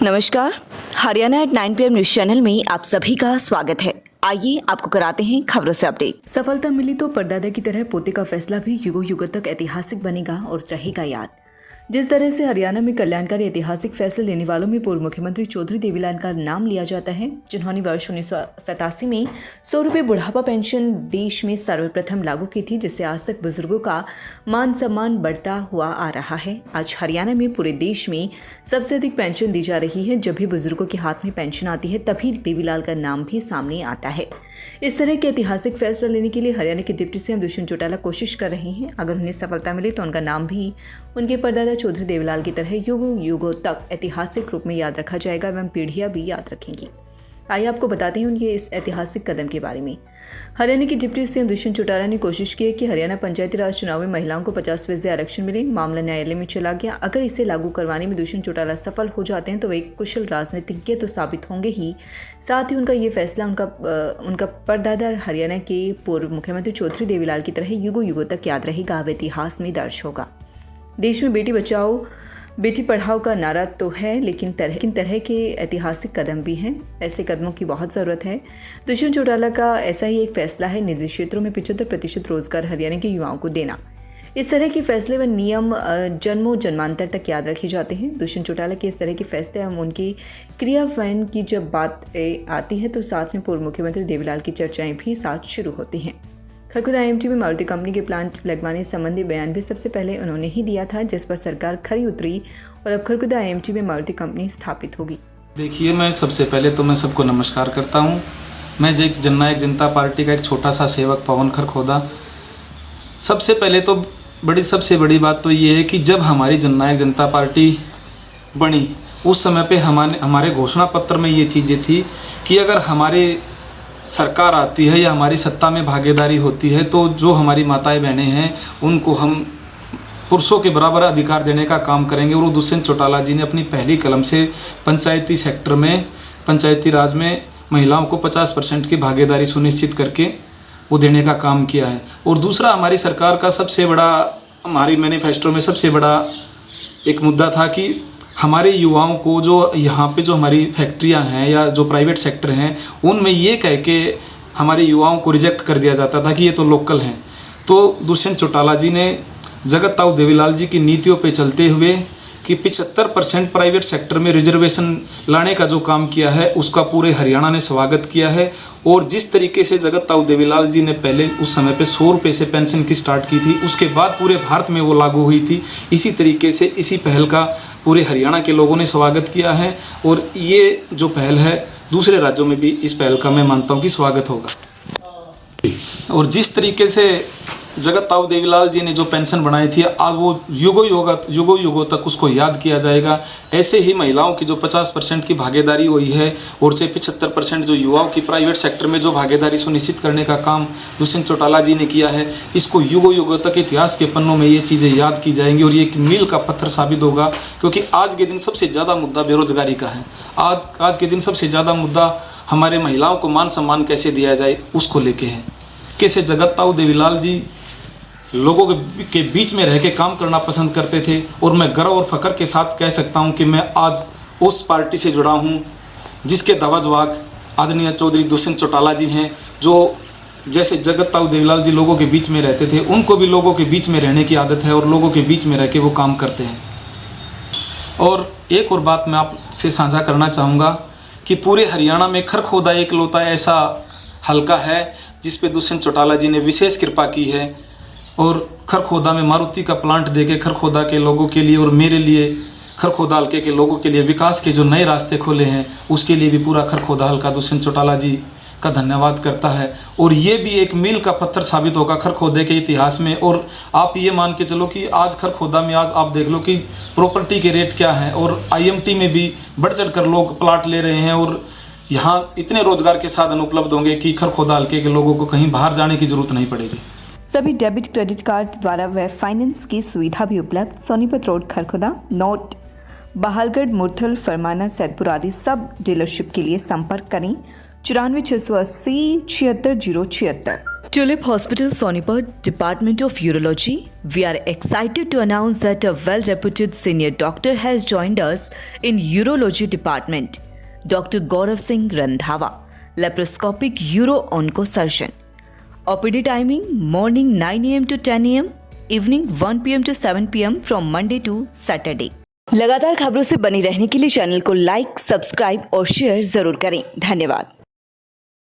नमस्कार, Haryana at 9 PM news channel में आप सभी का स्वागत है। आइए आपको कराते हैं खबरों से अपडेट। सफलता मिली तो परदादा की तरह पोते का फैसला भी युगों युगों तक ऐतिहासिक बनेगा और रहेगा याद। जिस तरह से हरियाणा में कल्याणकारी ऐतिहासिक फैसले लेने वालों में पूर्व मुख्यमंत्री चौधरी देवीलाल का नाम लिया जाता है, जिन्होंने वर्ष 1987 में 100 रुपये बुढ़ापा पेंशन देश में सर्वप्रथम लागू की थी, जिससे आज तक बुजुर्गों का मान सम्मान बढ़ता हुआ आ रहा है। आज हरियाणा में पूरे देश में सबसे अधिक पेंशन दी जा रही है। जब भी बुजुर्गों के हाथ में पेंशन आती है तभी देवीलाल का नाम भी सामने आता है। इस तरह के ऐतिहासिक फैसला लेने के लिए हरियाणा के डिप्टी सीएम दुष्यंत चौटाला कोशिश कर रहे हैं। अगर उन्हें सफलता मिले तो उनका नाम भी उनके परदादा चौधरी देवीलाल की तरह युगों युगों तक ऐतिहासिक रूप में याद रखा जाएगा एवं पीढ़ियां भी याद रखेंगी। आइए आपको बताते हैं उनके इस ऐतिहासिक कदम के बारे में। हरियाणा के डिप्टी सीएम दुष्यंत चौटाला ने कोशिश की है कि हरियाणा पंचायती राज चुनाव में महिलाओं को 50% आरक्षण मिले। मामला न्यायालय में चला गया। अगर इसे लागू करवाने में दुष्यंत चौटाला सफल हो जाते हैं तो वे एक कुशल राजनीतिज्ञ तो साबित होंगे ही, साथ ही उनका ये फैसला उनका परदादा हरियाणा के पूर्व मुख्यमंत्री चौधरी देवीलाल की तरह युगों युगों तक याद रहेगा, व इतिहास में दर्ज होगा। देश में बेटी बचाओ बेटी पढ़ाओ का नारा तो है, लेकिन तरह के ऐतिहासिक कदम भी हैं। ऐसे कदमों की बहुत ज़रूरत है। दुष्यंत चौटाला का ऐसा ही एक फैसला है निजी क्षेत्रों में 75% रोजगार हरियाणा के युवाओं को देना। इस तरह के फैसले व नियम जन्मों जन्मांतर तक याद रखे जाते हैं। दुष्यंत चौटाला के इस तरह के फैसले एवं उनकी क्रियान्वयन की जब बात आती है तो साथ में पूर्व मुख्यमंत्री देवीलाल की चर्चाएं भी साथ शुरू होती हैं। खरखुदा IMT में मारुति कंपनी के प्लांट लगवाने संबंधी बयान भी सबसे पहले उन्होंने ही दिया था, जिस पर सरकार खरी उतरी और अब खरखुदा IMT में मारुति कंपनी स्थापित होगी। देखिए, मैं सबसे पहले तो मैं सबको नमस्कार करता हूँ। मैं जननायक जनता पार्टी का एक छोटा सा सेवक पवन खरखोदा। सबसे पहले तो सबसे बड़ी बात तो ये है कि जब हमारी जननायक जनता पार्टी बनी उस समय पे हमारे घोषणा पत्र में ये चीज़ें थी कि अगर हमारे सरकार आती है या हमारी सत्ता में भागीदारी होती है तो जो हमारी माताएं बहनें हैं उनको हम पुरुषों के बराबर अधिकार देने का काम करेंगे। और वो दुष्यंत चौटाला जी ने अपनी पहली कलम से पंचायती सेक्टर में, पंचायती राज में महिलाओं को 50% की भागीदारी सुनिश्चित करके वो देने का काम किया है। और दूसरा, हमारी सरकार का सबसे बड़ा, हमारी मैनिफेस्टो में सबसे बड़ा एक मुद्दा था कि हमारे युवाओं को जो यहाँ पे जो हमारी फैक्ट्रियाँ हैं या जो प्राइवेट सेक्टर हैं उनमें ये कह के हमारे युवाओं को रिजेक्ट कर दिया जाता था कि ये तो लोकल हैं। तो दुष्यंत चौटाला जी ने जगत ताऊ देवीलाल जी की नीतियों पे चलते हुए कि 75% प्राइवेट सेक्टर में रिजर्वेशन लाने का जो काम किया है उसका पूरे हरियाणा ने स्वागत किया है। और जिस तरीके से जगत ताऊ देवीलाल जी ने पहले उस समय पे 100 रुपये से पेंशन की स्टार्ट की थी, उसके बाद पूरे भारत में वो लागू हुई थी। इसी तरीके से इसी पहल का पूरे हरियाणा के लोगों ने स्वागत किया है और ये जो पहल है दूसरे राज्यों में भी इस पहल का मैं मानता हूँ कि स्वागत होगा। और जिस तरीके से जगत ताऊ देवीलाल जी ने जो पेंशन बनाई थी आज वो युगों युगों तक उसको याद किया जाएगा। ऐसे ही महिलाओं की जो 50% की भागीदारी हुई है और 75% जो युवाओं की प्राइवेट सेक्टर में जो भागीदारी सुनिश्चित करने का काम दुष्यंत चौटाला जी ने किया है, इसको युगों युगों तक इतिहास के पन्नों में ये चीज़ें याद की जाएंगी और ये एक मील का पत्थर साबित होगा। क्योंकि आज के दिन सबसे ज़्यादा मुद्दा बेरोजगारी का है। आज के दिन सबसे ज़्यादा मुद्दा हमारे महिलाओं को मान सम्मान कैसे दिया जाए उसको लेके है। कैसे जगत ताऊ देवीलाल जी लोगों के बीच में रह के काम करना पसंद करते थे। और मैं गर्व और फख्र के साथ कह सकता हूं कि मैं आज उस पार्टी से जुड़ा हूं जिसके ध्वजवाहक आदरणीय चौधरी दुष्यंत चौटाला जी हैं। जो जैसे जगत ताऊ देवीलाल जी लोगों के बीच में रहते थे, उनको भी लोगों के बीच में रहने की आदत है और लोगों के बीच में रह के वो काम करते हैं। और एक और बात मैं आपसे साझा करना चाहूँगा कि पूरे हरियाणा में खरखोदा एकलौता ऐसा हलका है जिस पे दुष्यंत चौटाला जी ने विशेष कृपा की है। और खरखोदा में मारुति का प्लांट देके खरखोदा के लोगों के लिए और मेरे लिए खरखोदा हल्के के लोगों के लिए विकास के जो नए रास्ते खोले हैं उसके लिए भी पूरा खरखोदा हल्का दुष्यंत चौटाला जी का धन्यवाद करता है। और ये भी एक मील का पत्थर साबित होगा खरखोदे के इतिहास में। और आप ये मान के चलो कि आज खरखोदा में आज आप देख लो कि प्रॉपर्टी के रेट क्या हैं और IMT में भी बढ़ चढ़ कर लोग प्लाट ले रहे हैं और यहाँ इतने रोजगार के साधन उपलब्ध होंगे कि खरखोदा हल्के के लोगों को कहीं बाहर जाने की जरूरत नहीं पड़ेगी। सभी डेबिट क्रेडिट कार्ड द्वारा व फाइनेंस की सुविधा भी उपलब्ध। सोनीपत रोड खरखुदा, नोट बहालगढ़, मुरथल, फरमाना, सैदपुर आदि सब डीलरशिप के लिए संपर्क करें 94 680 76 076। Tulip Hospital, Sonipat, Department of Urology. We are excited to announce that a well-reputed senior doctor has joined us in Urology Department, Dr. Gaurav Singh Randhawa, laparoscopic uro-onco surgeon. OPD timing morning 9 a.m. to 10 a.m, evening 1 p.m. to 7 p.m. from Monday to Saturday. लगातार खबरों से बनी रहने के लिए channel को like, subscribe और share जरूर करें। धन्यवाद।